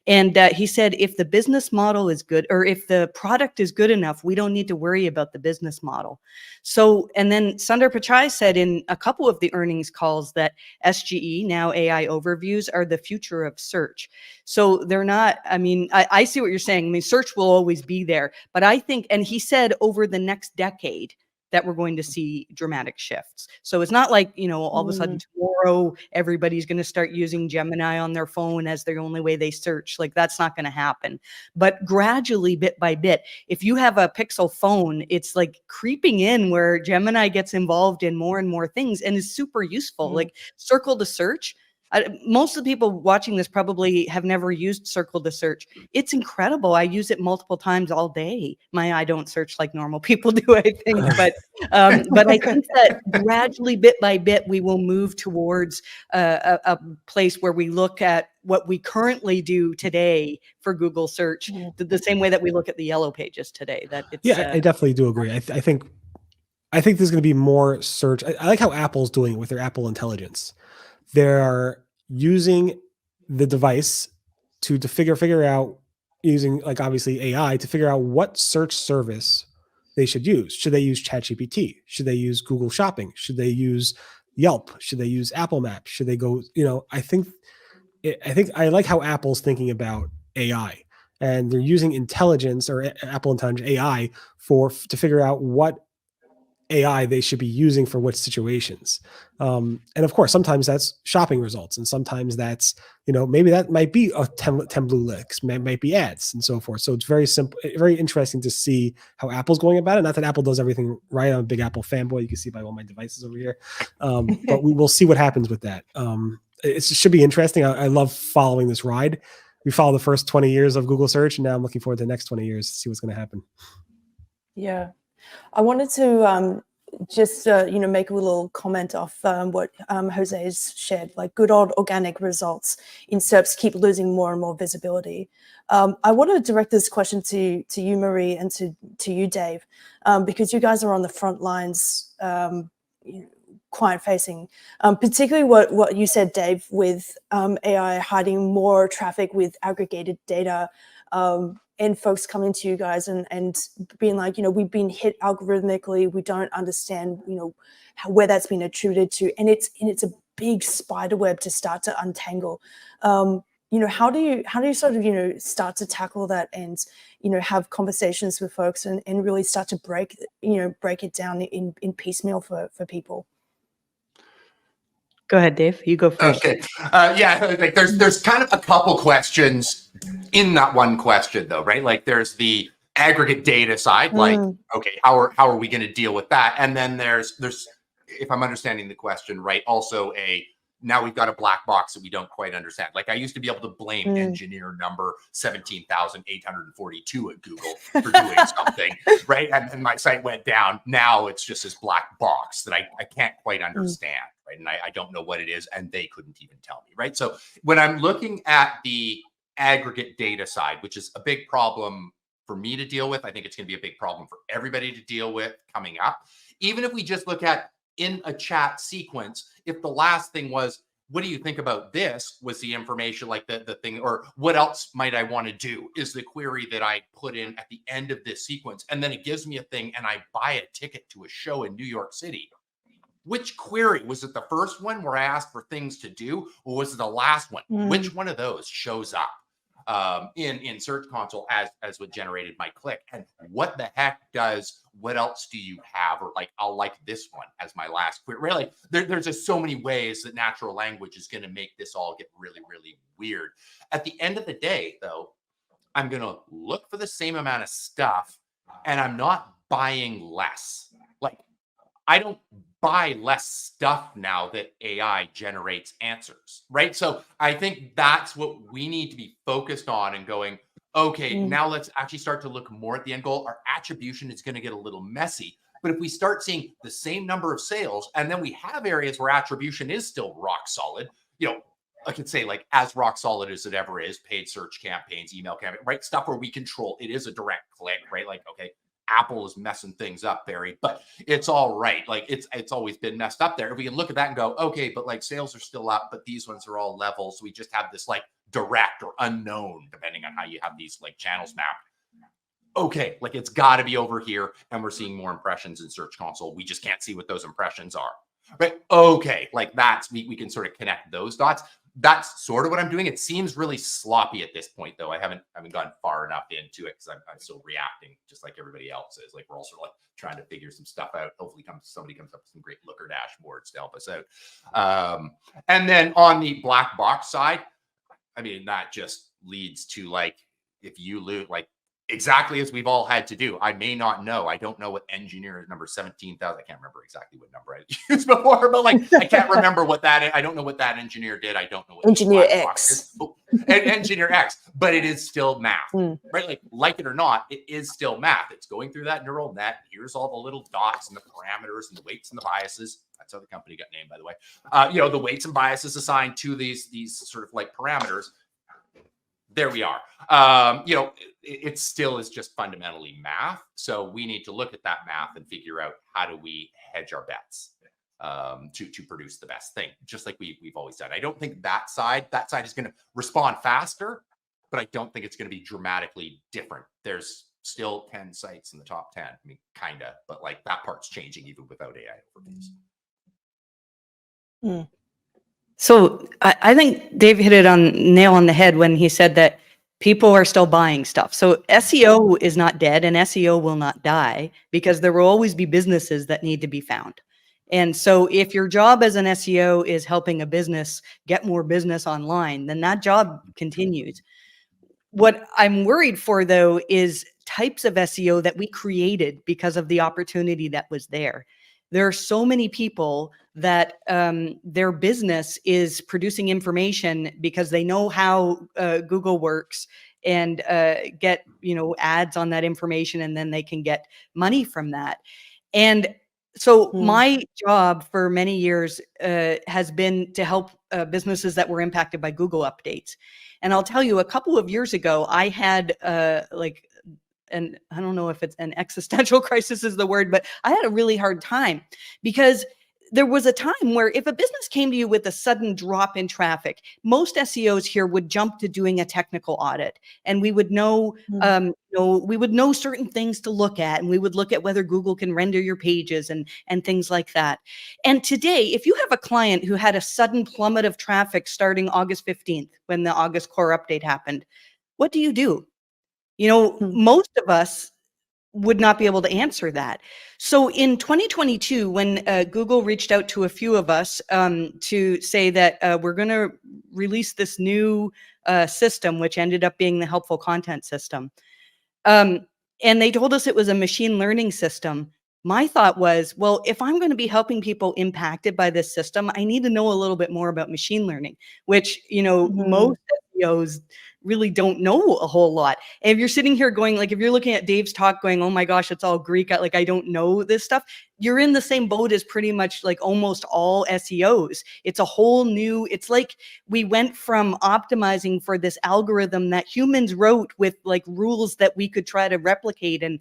And he said, if the business model is good, or if the product is good enough, we don't need to worry about the business model. So, and then Sundar Pichai said in a couple of the earnings calls that SGE, now AI overviews, are the future of search. So they're not, I mean, I see what you're saying. I mean, search will always be there, but I think, and he said over the next decade, that we're going to see dramatic shifts. So it's not like, you know, all of a sudden tomorrow, everybody's going to start using Gemini on their phone as the only way they search. Like, that's not going to happen. But gradually, bit by bit, if you have a Pixel phone, it's like creeping in where Gemini gets involved in more and more things and is super useful. Like circle to search. Most of the people watching this probably have never used Circle to Search. It's incredible. I use it multiple times all day. I don't search like normal people do, I think, but I think that gradually, bit by bit, we will move towards a place where we look at what we currently do today for Google search, the same way that we look at the yellow pages today. That it's I definitely do agree. I think there's going to be more search. I like how Apple's doing it with their Apple Intelligence. They're using the device to figure out, using like obviously AI to figure out what search service they should use. Should they use ChatGPT? Should they use Google Shopping? Should they use Yelp? Should they use Apple Maps? Should they go, you know, I think I like how Apple's thinking about AI, and they're using intelligence, or Apple Intelligence AI, to figure out what AI they should be using for what situations. And of course, sometimes that's shopping results, and sometimes that's, you know, maybe that might be 10 blue licks, might be ads and so forth. So it's very simple, very interesting to see how Apple's going about it. Not that Apple does everything right. I'm a big Apple fanboy. You can see by all my devices over here. But we will see what happens with that. It should be interesting. I love following this ride. We follow the first 20 years of Google search, and now I'm looking forward to the next 20 years to see what's going to happen. Yeah. I wanted to just make a little comment off what Jose has shared. Like, good old organic results in SERPs keep losing more and more visibility. I want to direct this question to you, Marie, and to you, Dave, because you guys are on the front lines, client facing, particularly what you said, Dave, with AI hiding more traffic with aggregated data. And folks coming to you guys and being like, you know, we've been hit algorithmically. We don't understand, you know, where that's been attributed to. And it's a big spider web to start to untangle. You know, how do you sort of, you know, start to tackle that and, you know, have conversations with folks and really start to break it down in piecemeal for people? Go ahead, Dave. You go first. Okay. Yeah, like there's kind of a couple questions in that one question, though, right? Like, there's the aggregate data side, like, okay, how are we going to deal with that? And then there's, if I'm understanding the question right, also now we've got a black box that we don't quite understand. Like, I used to be able to blame engineer number 17,842 at Google for doing something, right? And my site went down. Now it's just this black box that I can't quite understand, right? And I don't know what it is, and they couldn't even tell me, right? So when I'm looking at the aggregate data side, which is a big problem for me to deal with, I think it's going to be a big problem for everybody to deal with coming up. Even if we just look at in a chat sequence, if the last thing was, what do you think about this, was the information, like the thing, or what else might I want to do, is the query that I put in at the end of this sequence. And then it gives me a thing and I buy a ticket to a show in New York City. Which query? Was it the first one where I asked for things to do, or was it the last one? Which one of those shows up in Search Console as what generated my click? And what the heck what else do you have? Or like, I'll like this one as my last query. Really, there's just so many ways that natural language is going to make this all get really, really weird. At the end of the day, though, I'm going to look for the same amount of stuff, and I'm not buying less. Like, I don't buy less stuff now that AI generates answers, right? So I think that's what we need to be focused on, and going, okay, now let's actually start to look more at the end goal. Our attribution is going to get a little messy, but if we start seeing the same number of sales, and then we have areas where attribution is still rock solid, you know, I could say like as rock solid as it ever is, paid search campaigns, email campaigns, right? Stuff where we control, it is a direct click, right? Like, okay, Apple is messing things up, Barry, but it's all right. Like it's always been messed up there. If we can look at that and go, okay, but like sales are still up, but these ones are all level. So we just have this like direct or unknown, depending on how you have these like channels mapped. Okay, like it's got to be over here, and we're seeing more impressions in Search Console. We just can't see what those impressions are. Right? Okay, like that's we can sort of connect those dots. That's sort of what I'm doing. It seems really sloppy at this point, though. I haven't gone far enough into it because I'm still reacting, just like everybody else is. Like we're also like trying to figure some stuff out. Hopefully, somebody comes up with some great looker dashboards to help us out. And then on the black box side, I mean that just leads to like if you lose like. Exactly as we've all had to do. I may not know. I don't know what engineer number 17,000. I can't remember exactly what number I used before, but like I can't remember what that. I don't know what that engineer did. I don't know what Engineer X. Engineer X, but it is still math, right? Like it or not, it is still math. It's going through that neural net. Here's all the little dots and the parameters and the weights and the biases. That's how the company got named, by the way. The weights and biases assigned to these sort of like parameters. There we are. It still is just fundamentally math. So we need to look at that math and figure out how do we hedge our bets to produce the best thing, just like we've always done. I don't think that side is going to respond faster, but I don't think it's going to be dramatically different. There's still 10 sites in the top 10. I mean, kind of, but like that part's changing even without AI overviews. So I think Dave hit it nail on the head when he said that people are still buying stuff. So SEO is not dead and SEO will not die because there will always be businesses that need to be found. And so if your job as an SEO is helping a business get more business online, then that job continues. What I'm worried for, though, is types of SEO that we created because of the opportunity that was there. There are so many people that their business is producing information because they know how Google works and get ads on that information, and then they can get money from that. And so my job for many years has been to help businesses that were impacted by Google updates. And I'll tell you, a couple of years ago, I had and I don't know if it's an existential crisis is the word, but I had a really hard time because there was a time where if a business came to you with a sudden drop in traffic, most SEOs here would jump to doing a technical audit, and we would know, we would know certain things to look at, and we would look at whether Google can render your pages and things like that. And today, if you have a client who had a sudden plummet of traffic starting August 15th, when the August core update happened, what do? Most of us would not be able to answer that. So in 2022, when Google reached out to a few of us to say that we're going to release this new system, which ended up being the helpful content system, and they told us it was a machine learning system, my thought was, well, if I'm going to be helping people impacted by this system, I need to know a little bit more about machine learning, which, most SEOs really don't know a whole lot. And if you're sitting here going, like, if you're looking at Dave's talk going, oh my gosh, it's all Greek, I don't know this stuff, you're in the same boat as pretty much like almost all SEOs. It's a whole new, it's like we went from optimizing for this algorithm that humans wrote with like rules that we could try to replicate and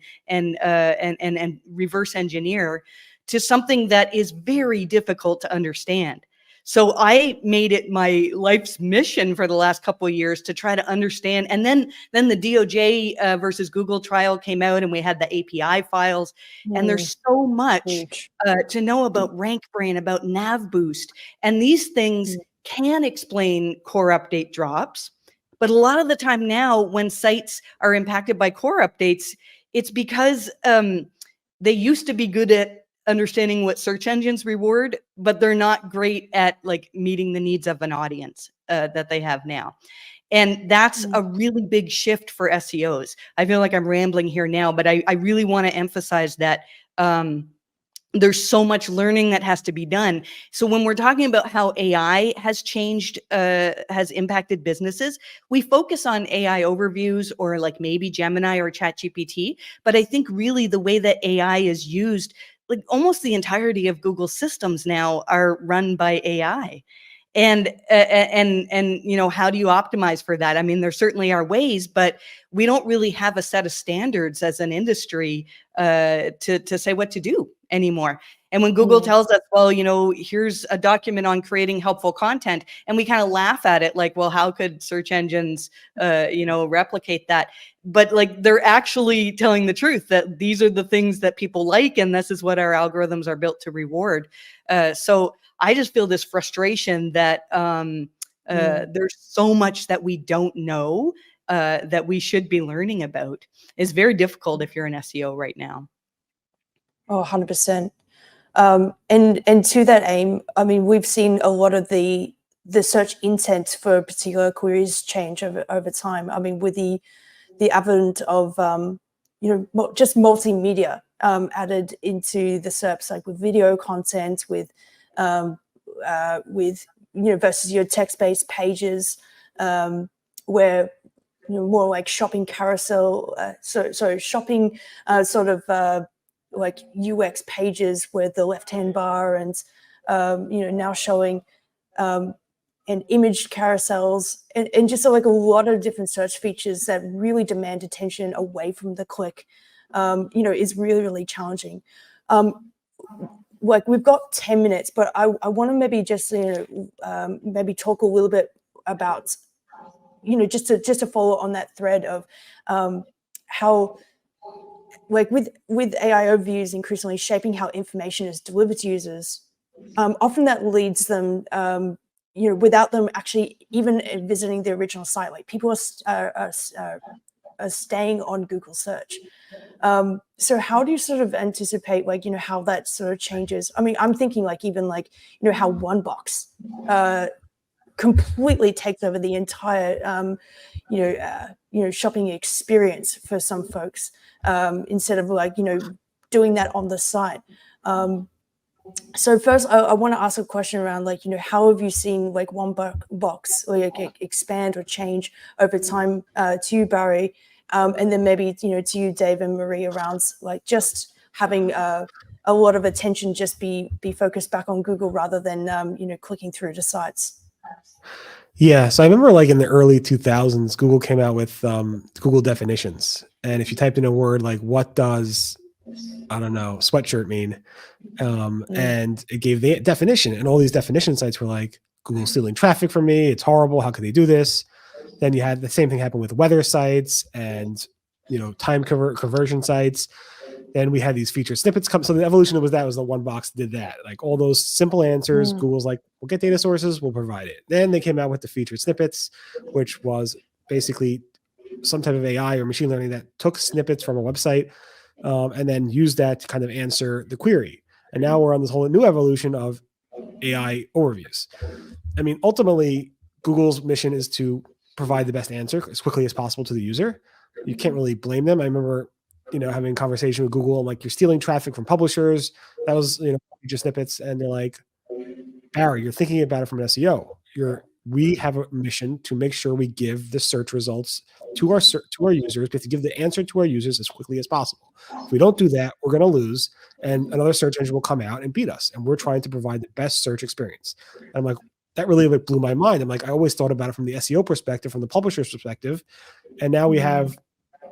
reverse engineer to something that is very difficult to understand. So I made it my life's mission for the last couple of years to try to understand. And then the DOJ versus Google trial came out, and we had the API files. And there's so much to know about RankBrain, about NavBoost. And these things can explain core update drops. But a lot of the time now, when sites are impacted by core updates, it's because they used to be good at understanding what search engines reward, but they're not great at like meeting the needs of an audience that they have now. And that's a really big shift for SEOs. I feel like I'm rambling here now, but I really want to emphasize that there's so much learning that has to be done. So when we're talking about how AI has changed, has impacted businesses, we focus on AI overviews or like maybe Gemini or ChatGPT. But I think really the way that AI is used, like almost the entirety of Google systems now are run by AI. And how do you optimize for that? I mean, there certainly are ways, but we don't really have a set of standards as an industry to say what to do anymore. And when Google tells us, well, here's a document on creating helpful content, and we kind of laugh at it like, well, how could search engines replicate that? But like, they're actually telling the truth that these are the things that people like, and this is what our algorithms are built to reward. So I just feel this frustration that there's so much that we don't know that we should be learning about. It's very difficult if you're an SEO right now. Oh, 100%. And to that aim, I mean, we've seen a lot of the search intent for particular queries change over time. I mean, with the advent of just multimedia added into the SERPs, like with video content, with versus your text-based pages, where more like shopping carousel, so shopping like UX pages with the left-hand bar, and now showing and image carousels, and just like a lot of different search features that really demand attention away from the click, is really, really challenging. Like, we've got 10 minutes, but I want to maybe just maybe talk a little bit about just to follow on that thread of how, like, with AI overviews increasingly shaping how information is delivered to users, often that leads them, without them actually even visiting the original site. Like, people are staying on Google search. So how do you sort of anticipate, like, how that sort of changes? I mean, I'm thinking like, even like, how one box completely takes over the entire, shopping experience for some folks, instead of like, doing that on the site. So first, I want to ask a question around, like, how have you seen like one box like expand or change over time, to you, Barry, and then maybe to you, Dave and Marie, around like just having a lot of attention just be focused back on Google rather than clicking through to sites. Yeah, so I remember like in the early 2000s, Google came out with Google definitions, and if you typed in a word like, what does, I don't know, sweatshirt mean? And it gave the definition, and all these definition sites were like, Google's stealing traffic from me. It's horrible. How could they do this? Then you had the same thing happen with weather sites and, time conversion sites. Then we had these featured snippets come. So the evolution was the one box did that. Like, all those simple answers, Google's like, we'll get data sources, we'll provide it. Then they came out with the featured snippets, which was basically some type of AI or machine learning that took snippets from a website, and then used that to kind of answer the query. And now we're on this whole new evolution of AI overviews. I mean, ultimately, Google's mission is to provide the best answer as quickly as possible to the user. You can't really blame them. I remember, having a conversation with Google. I'm like, you're stealing traffic from publishers. That was, just snippets. And they're like, Barry, you're thinking about it from an SEO. We have a mission to make sure we give the search results to our users. We have to give the answer to our users as quickly as possible. If we don't do that, we're going to lose, and another search engine will come out and beat us. And we're trying to provide the best search experience. And I'm like, that really blew my mind. I'm like, I always thought about it from the SEO perspective, from the publisher's perspective, and now we have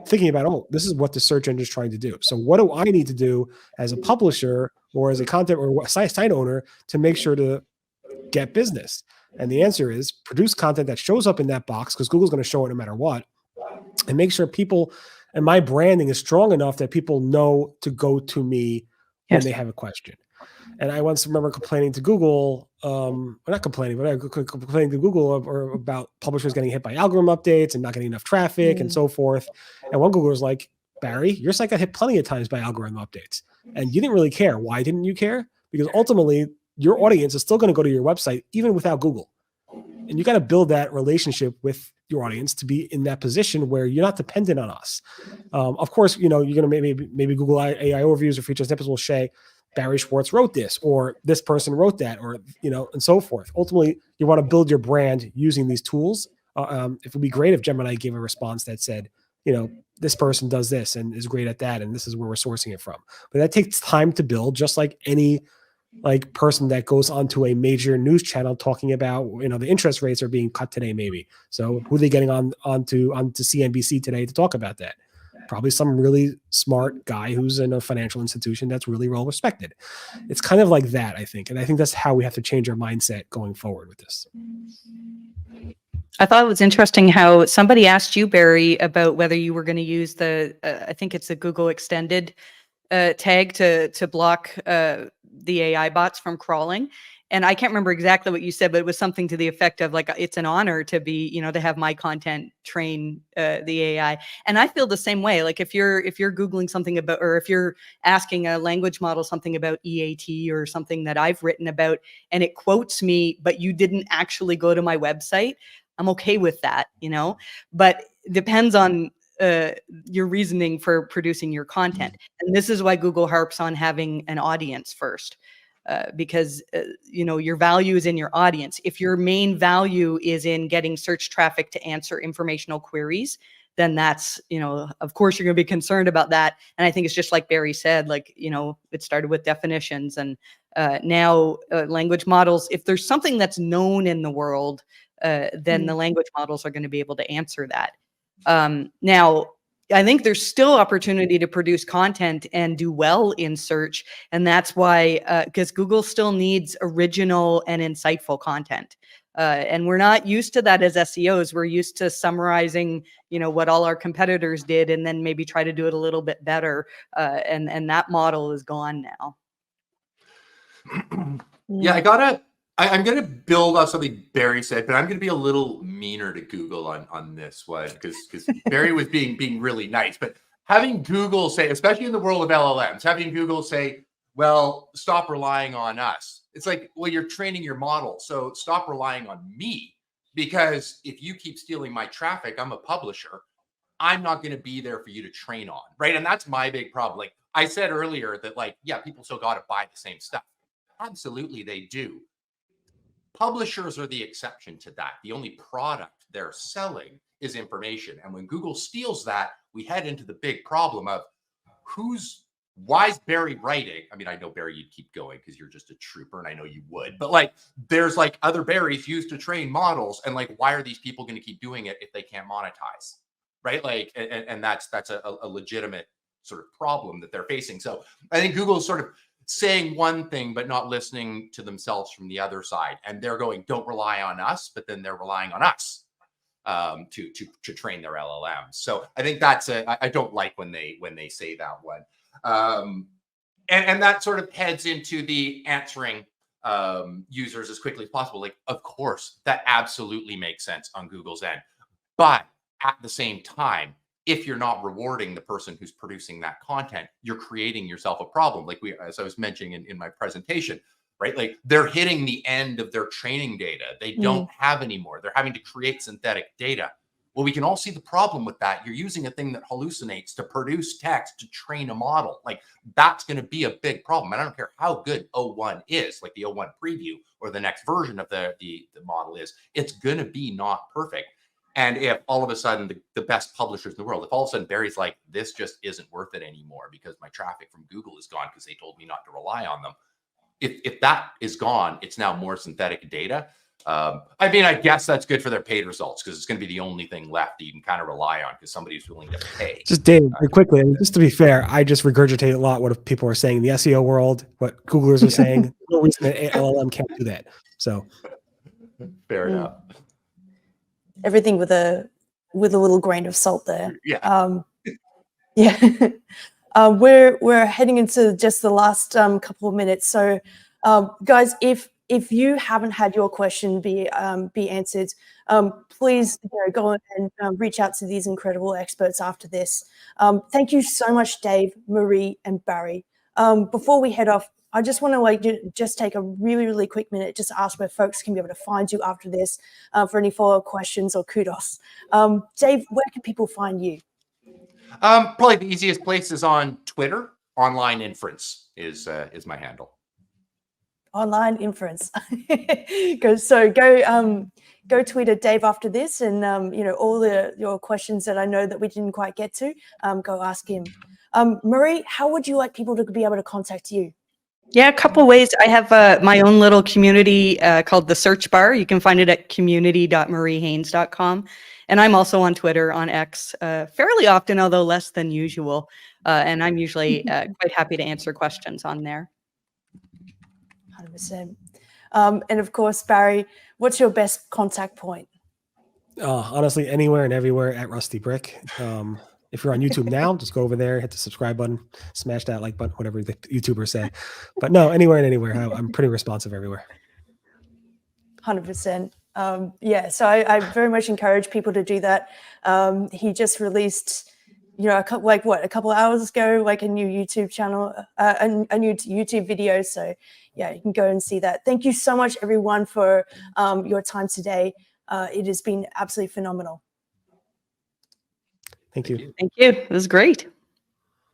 thinking about, this is what the search engine is trying to do. So what do I need to do as a publisher or as a content or site owner to make sure to get business? And the answer is produce content that shows up in that box, because Google's going to show it no matter what, and make sure people, and my branding is strong enough that people know to go to me when they have a question. And I once remember complaining to Google, not complaining, but I complaining to Google about publishers getting hit by algorithm updates and not getting enough traffic and so forth. And one Googler was like, Barry, your site got hit plenty of times by algorithm updates, and you didn't really care. Why didn't you care? Because ultimately, your audience is still going to go to your website even without Google. And you got to build that relationship with your audience to be in that position where you're not dependent on us. Of course, you're going to maybe Google AI overviews or feature snippets will say, Barry Schwartz wrote this, or this person wrote that, or, and so forth. Ultimately, you want to build your brand using these tools. It would be great if Gemini gave a response that said, this person does this and is great at that, and this is where we're sourcing it from. But that takes time to build, just like any like person that goes onto a major news channel talking about, the interest rates are being cut today, maybe. So who are they getting onto CNBC today to talk about that? Probably some really smart guy who's in a financial institution that's really well respected. It's kind of like that, I think. And I think that's how we have to change our mindset going forward with this. I thought it was interesting how somebody asked you, Barry, about whether you were going to use the, I think it's a Google extended tag to block the AI bots from crawling. And I can't remember exactly what you said, but it was something to the effect of like, it's an honor to be, to have my content train the AI. And I feel the same way. Like if you're Googling something about, or if you're asking a language model something about EAT or something that I've written about, and it quotes me, but you didn't actually go to my website, I'm okay with that, but it depends on your reasoning for producing your content. And this is why Google harps on having an audience first. Because your value is in your audience. If your main value is in getting search traffic to answer informational queries, then that's, of course you're going to be concerned about that. And I think it's just like Barry said, like, it started with definitions, and now language models, if there's something that's known in the world, then the language models are going to be able to answer that. Now, I think there's still opportunity to produce content and do well in search. And that's why, because Google still needs original and insightful content. And we're not used to that as SEOs. We're used to summarizing, what all our competitors did and then maybe try to do it a little bit better. And that model is gone now. Yeah, I'm going to build off something Barry said, but I'm going to be a little meaner to Google on this one because Barry was being really nice. But having Google say, especially in the world of LLMs, having Google say, well, stop relying on us. It's like, well, you're training your model, so stop relying on me, because if you keep stealing my traffic, I'm a publisher. I'm not going to be there for you to train on, right? And that's my big problem. Like I said earlier that, like, yeah, people still got to buy the same stuff. Absolutely, they do. Publishers are the exception to that. The only product they're selling is information. And when Google steals that, we head into the big problem of why is Barry writing? I mean, I know, Barry, you'd keep going because you're just a trooper, and I know you would. But like, there's like other Barrys used to train models, and like, why are these people going to keep doing it if they can't monetize, right? Like, and that's a legitimate sort of problem that they're facing. So I think Google's sort of saying one thing but not listening to themselves from the other side, and they're going, don't rely on us, but then they're relying on us to train their LLMs. So I think that's I don't like when they say that one, and that sort of heads into the answering users as quickly as possible. Like, of course, that absolutely makes sense on Google's end, but at the same time, if you're not rewarding the person who's producing that content, you're creating yourself a problem. Like as I was mentioning in my presentation, right? Like they're hitting the end of their training data. They don't have any more. They're having to create synthetic data. Well, we can all see the problem with that. You're using a thing that hallucinates to produce text to train a model. Like that's going to be a big problem. And I don't care how good O1 is, like the O1 preview or the next version of the model is, it's going to be not perfect. And if all of a sudden the best publishers in the world, if all of a sudden Barry's like, this just isn't worth it anymore because my traffic from Google is gone because they told me not to rely on them. If that is gone, it's now more synthetic data. I mean, I guess that's good for their paid results because it's going to be the only thing left that you can kind of rely on because somebody's willing to pay. Just Dave, quickly, just to be fair, I just regurgitate a lot what people are saying in the SEO world, what Googlers are saying. No reason that LLM can't do that. So fair enough. Everything with a little grain of salt there. Yeah. Yeah. We're heading into just the last couple of minutes. So, guys, if you haven't had your question be answered, please go and reach out to these incredible experts after this. Thank you so much, Dave, Marie, and Barry. Before we head off, I just want to just take a really, really quick minute just to ask where folks can be able to find you after this for any follow-up questions or kudos. Dave, where can people find you? Probably the easiest place is on Twitter. Online Inference is my handle. Online Inference. Go tweet at Dave after this, and all your questions that I know that we didn't quite get to, go ask him. Marie, how would you like people to be able to contact you? Yeah, a couple ways. I have my own little community called the Search Bar. You can find it at community.mariehaynes.com. And I'm also on Twitter, on X, fairly often, although less than usual. And I'm usually quite happy to answer questions on there. 100%. And of course, Barry, what's your best contact point? Honestly, anywhere and everywhere at Rusty Brick. If you're on YouTube now, just go over there, hit the subscribe button, smash that like button, whatever the YouTubers say. But no, anywhere and anywhere. I'm pretty responsive everywhere. 100%. Yeah, so I very much encourage people to do that. He just released, a couple hours ago, like a new YouTube channel, a new YouTube video. So yeah, you can go and see that. Thank you so much, everyone, for your time today. It has been absolutely phenomenal. Thank you. Thank you. It was great.